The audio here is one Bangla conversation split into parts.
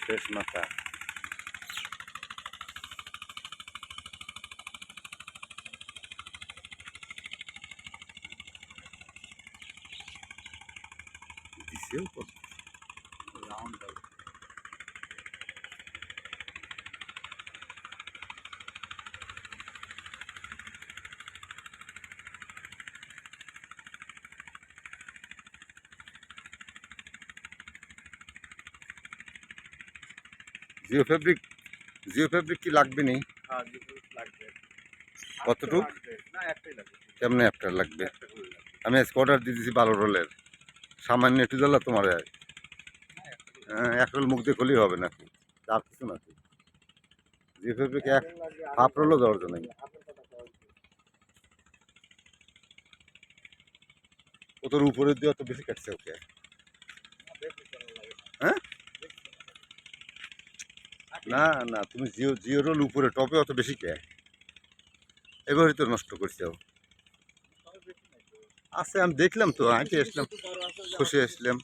শেষ মাথা। দিছেও কত রাউন্ড হবে। জিও ফেব্রিক কি লাগবে নি? হ্যাঁ, লাগবে। কতটুক? না, একটাই লাগবে। কেমনে একটা লাগবে? আমি আজকে অর্ডার দিয়ে দিয়েছি 12 রোলের। সামান্য একটু জ্বালা তোমার এক রোল মুখ দিয়ে খুলেই হবে নাকি? আর কিছু নাকি? জিও ফেব্রিক হাফ রোলও দরজা নেই। ও তোর উপরে দিয়ে অত বেশি কাটছে ওকে। হ্যাঁ, না না, তুমি জিও রোল উপরে টপে অত বেশি কে? এবারই তো নষ্ট করছে ও। আছে, আমি দেখলাম তো, আঁকে আসলাম, খুশি আসলাম।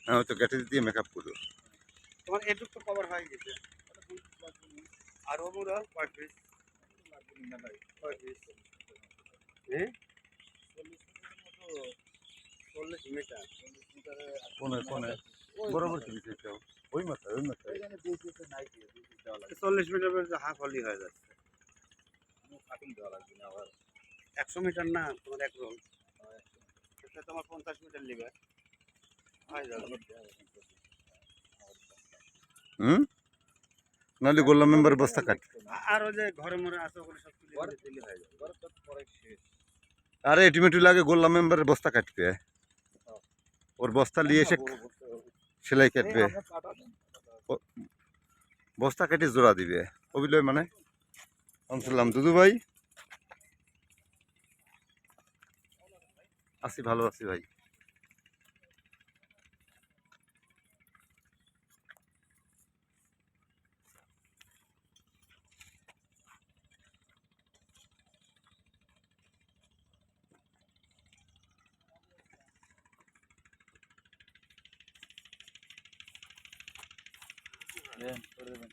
হ্যাঁ, ওই তো গেটে দিয়ে মেকআপ করো। তোমার এটুক তো কভার হয়ে গেছে। আর ওগুলো কয় পিস? হ্যাঁ, 40 মিটার। কোনে কোনে বরাবর কি দিতে চাও? ওই মাথায়, ওই মাথায়। 40 মিটার হাফ হলি হয়ে যাচ্ছে। কাটিং দেওয়া লাগবে না আবার। 100 মিটার না, তোমার এক রোল। সেটা তোমার 50 মিটার নেবে। হয়ে যাবে। নাহলে গোল্লা মেম্বার বস্তা কাট। আর ওই যে ঘরে মরে আছে ওগুলো সব তুলে দিলে হয়ে যাবে। ঘরে তো পরে শেষ। আরে এটিমেটু লাগে গোল্লা মেম্বারের বস্তা কাটবে। ওর বস্তা নিয়ে এসে সেলাই কাটবে, বস্তা কেটে জোড়া দিবে। ওগুলো মানে শুনলাম দুদু ভাই। আছি, ভালো আছি ভাই। দেন করে দেবেন।